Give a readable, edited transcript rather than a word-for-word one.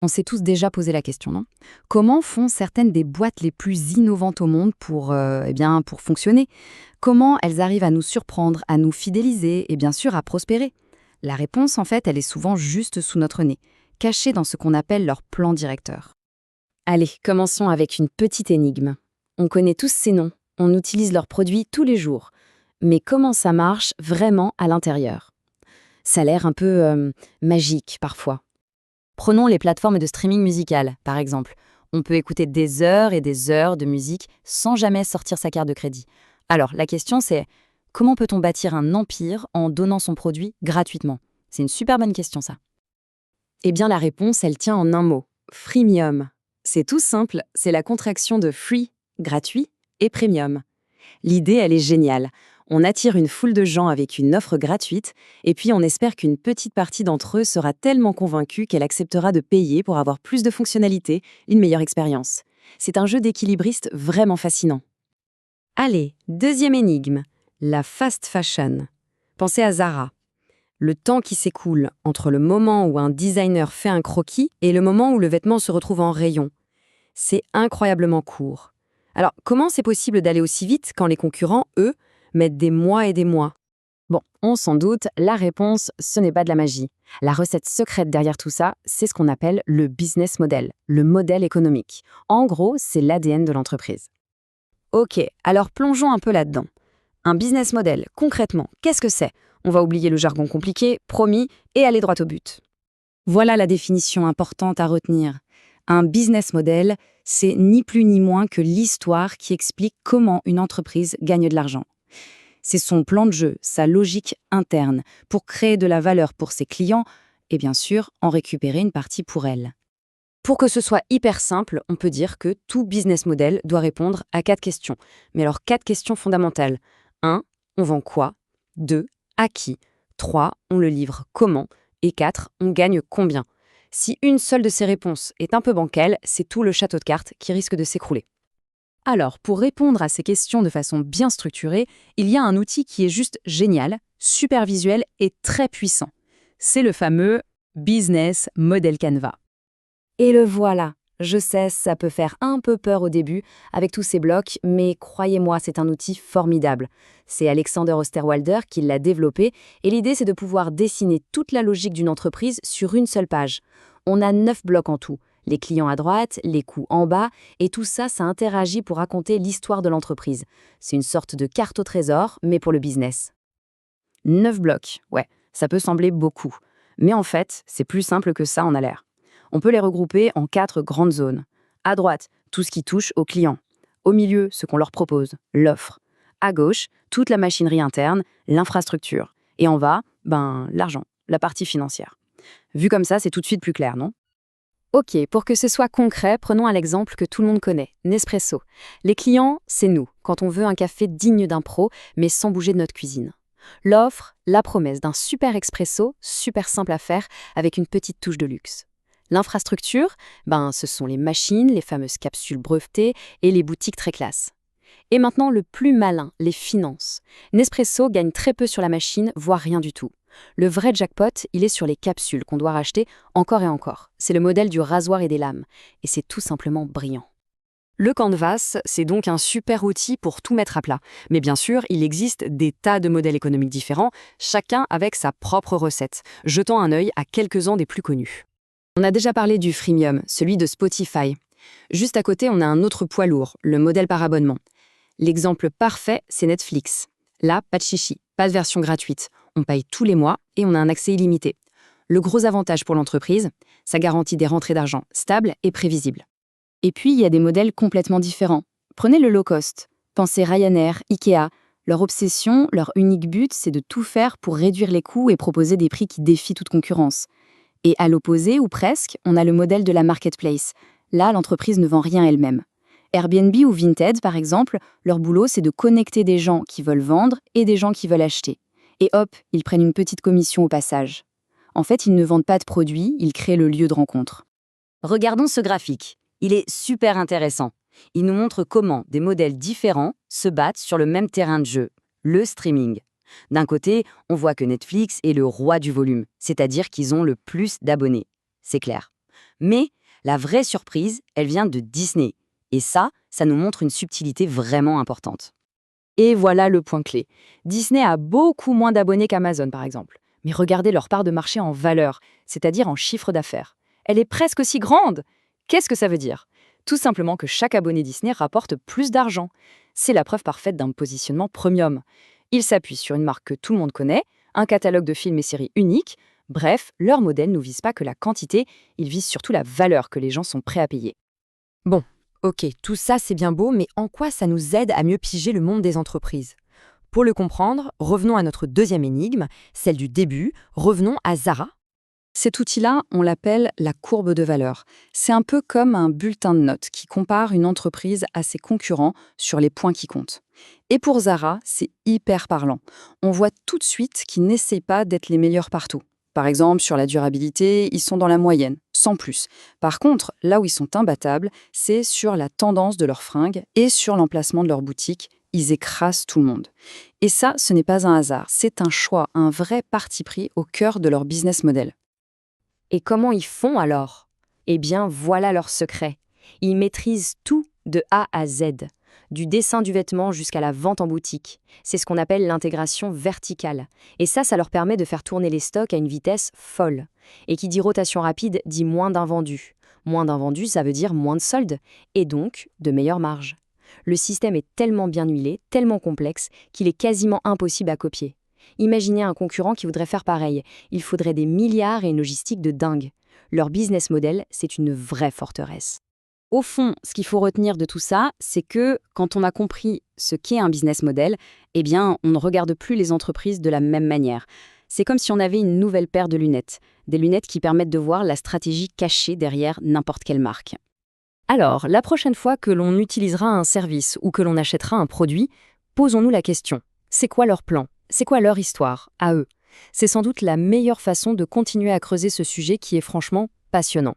On s'est tous déjà posé la question, non? Comment font certaines des boîtes les plus innovantes au monde pour fonctionner? Comment elles arrivent à nous surprendre, à nous fidéliser et bien sûr à prospérer? La réponse, en fait, elle est souvent juste sous notre nez, cachée dans ce qu'on appelle leur plan directeur. Allez, commençons avec une petite énigme. On connaît tous ces noms, on utilise leurs produits tous les jours. Mais comment ça marche vraiment à l'intérieur? Ça a l'air un peu magique parfois. Prenons les plateformes de streaming musical, par exemple. On peut écouter des heures et des heures de musique sans jamais sortir sa carte de crédit. Alors, la question c'est, comment peut-on bâtir un empire en donnant son produit gratuitement? C'est une super bonne question, ça. Eh bien, la réponse, elle tient en un mot. Freemium. C'est tout simple, c'est la contraction de free, gratuit, et premium. L'idée, elle est géniale. On attire une foule de gens avec une offre gratuite, et puis on espère qu'une petite partie d'entre eux sera tellement convaincue qu'elle acceptera de payer pour avoir plus de fonctionnalités, une meilleure expérience. C'est un jeu d'équilibriste vraiment fascinant. Allez, deuxième énigme, la fast fashion. Pensez à Zara. Le temps qui s'écoule entre le moment où un designer fait un croquis et le moment où le vêtement se retrouve en rayon. C'est incroyablement court. Alors, comment c'est possible d'aller aussi vite quand les concurrents, eux, mettent des mois et des mois? Bon, on s'en doute, la réponse, ce n'est pas de la magie. La recette secrète derrière tout ça, c'est ce qu'on appelle le business model, le modèle économique. En gros, c'est l'ADN de l'entreprise. Ok, alors plongeons un peu là-dedans. Un business model, concrètement, qu'est-ce que c'est? On va oublier le jargon compliqué, promis, et aller droit au but. Voilà la définition importante à retenir. Un business model, c'est ni plus ni moins que l'histoire qui explique comment une entreprise gagne de l'argent. C'est son plan de jeu, sa logique interne, pour créer de la valeur pour ses clients et bien sûr en récupérer une partie pour elle. Pour que ce soit hyper simple, on peut dire que tout business model doit répondre à 4 questions. Mais alors 4 questions fondamentales. 1. On vend quoi? 2. À qui? 3. On le livre comment? Et 4. On gagne combien? Si une seule de ces réponses est un peu bancale, c'est tout le château de cartes qui risque de s'écrouler. Alors, pour répondre à ces questions de façon bien structurée, il y a un outil qui est juste génial, super visuel et très puissant. C'est le fameux Business Model Canva. Et le voilà. Je sais, ça peut faire un peu peur au début avec tous ces blocs, mais croyez-moi, c'est un outil formidable. C'est Alexander Osterwalder qui l'a développé et l'idée c'est de pouvoir dessiner toute la logique d'une entreprise sur une seule page. On a 9 blocs en tout, les clients à droite, les coûts en bas, et tout ça, ça interagit pour raconter l'histoire de l'entreprise. C'est une sorte de carte au trésor, mais pour le business. 9 blocs, ouais, ça peut sembler beaucoup. Mais en fait, c'est plus simple que ça en a l'air. On peut les regrouper en 4 grandes zones. À droite, tout ce qui touche aux clients. Au milieu, ce qu'on leur propose, l'offre. À gauche, toute la machinerie interne, l'infrastructure. Et en bas, l'argent, la partie financière. Vu comme ça, c'est tout de suite plus clair, non? Ok, pour que ce soit concret, prenons un exemple que tout le monde connaît, Nespresso. Les clients, c'est nous, quand on veut un café digne d'un pro, mais sans bouger de notre cuisine. L'offre, la promesse d'un super expresso, super simple à faire, avec une petite touche de luxe. L'infrastructure, ce sont les machines, les fameuses capsules brevetées et les boutiques très classe. Et maintenant, le plus malin, les finances. Nespresso gagne très peu sur la machine, voire rien du tout. Le vrai jackpot, il est sur les capsules qu'on doit racheter encore et encore. C'est le modèle du rasoir et des lames. Et c'est tout simplement brillant. Le Canvas, c'est donc un super outil pour tout mettre à plat. Mais bien sûr, il existe des tas de modèles économiques différents, chacun avec sa propre recette, jetant un œil à quelques-uns des plus connus. On a déjà parlé du freemium, celui de Spotify. Juste à côté, on a un autre poids lourd, le modèle par abonnement. L'exemple parfait, c'est Netflix. Là, pas de chichi, pas de version gratuite. On paye tous les mois et on a un accès illimité. Le gros avantage pour l'entreprise, ça garantit des rentrées d'argent stables et prévisibles. Et puis, il y a des modèles complètement différents. Prenez le low cost. Pensez Ryanair, Ikea. Leur obsession, leur unique but, c'est de tout faire pour réduire les coûts et proposer des prix qui défient toute concurrence. Et à l'opposé, ou presque, on a le modèle de la marketplace. Là, l'entreprise ne vend rien elle-même. Airbnb ou Vinted, par exemple, leur boulot, c'est de connecter des gens qui veulent vendre et des gens qui veulent acheter. Et hop, ils prennent une petite commission au passage. En fait, ils ne vendent pas de produits, ils créent le lieu de rencontre. Regardons ce graphique. Il est super intéressant. Il nous montre comment des modèles différents se battent sur le même terrain de jeu, le streaming. D'un côté, on voit que Netflix est le roi du volume, c'est-à-dire qu'ils ont le plus d'abonnés. C'est clair. Mais la vraie surprise, elle vient de Disney. Et ça nous montre une subtilité vraiment importante. Et voilà le point clé. Disney a beaucoup moins d'abonnés qu'Amazon, par exemple. Mais regardez leur part de marché en valeur, c'est-à-dire en chiffre d'affaires. Elle est presque aussi grande. Qu'est-ce que ça veut dire? Tout simplement que chaque abonné Disney rapporte plus d'argent. C'est la preuve parfaite d'un positionnement premium. Ils s'appuient sur une marque que tout le monde connaît, un catalogue de films et séries unique. Bref, leur modèle ne vise pas que la quantité, il vise surtout la valeur que les gens sont prêts à payer. Bon, ok, tout ça c'est bien beau, mais en quoi ça nous aide à mieux piger le monde des entreprises? Pour le comprendre, revenons à notre deuxième énigme, celle du début, revenons à Zara. Cet outil-là, on l'appelle la courbe de valeur. C'est un peu comme un bulletin de notes qui compare une entreprise à ses concurrents sur les points qui comptent. Et pour Zara, c'est hyper parlant. On voit tout de suite qu'ils n'essaient pas d'être les meilleurs partout. Par exemple, sur la durabilité, ils sont dans la moyenne, sans plus. Par contre, là où ils sont imbattables, c'est sur la tendance de leurs fringues et sur l'emplacement de leur boutique. Ils écrasent tout le monde. Et ça, ce n'est pas un hasard, c'est un choix, un vrai parti pris au cœur de leur business model. Et comment ils font alors? Eh bien, voilà leur secret. Ils maîtrisent tout de A à Z, du dessin du vêtement jusqu'à la vente en boutique. C'est ce qu'on appelle l'intégration verticale. Et ça leur permet de faire tourner les stocks à une vitesse folle. Et qui dit rotation rapide dit moins d'invendus. Moins d'invendus, ça veut dire moins de soldes, et donc de meilleures marges. Le système est tellement bien huilé, tellement complexe, qu'il est quasiment impossible à copier. Imaginez un concurrent qui voudrait faire pareil. Il faudrait des milliards et une logistique de dingue. Leur business model, c'est une vraie forteresse. Au fond, ce qu'il faut retenir de tout ça, c'est que quand on a compris ce qu'est un business model, eh bien, on ne regarde plus les entreprises de la même manière. C'est comme si on avait une nouvelle paire de lunettes. Des lunettes qui permettent de voir la stratégie cachée derrière n'importe quelle marque. Alors, la prochaine fois que l'on utilisera un service ou que l'on achètera un produit, posons-nous la question. C'est quoi leur plan? C'est quoi leur histoire, à eux? C'est sans doute la meilleure façon de continuer à creuser ce sujet qui est franchement passionnant.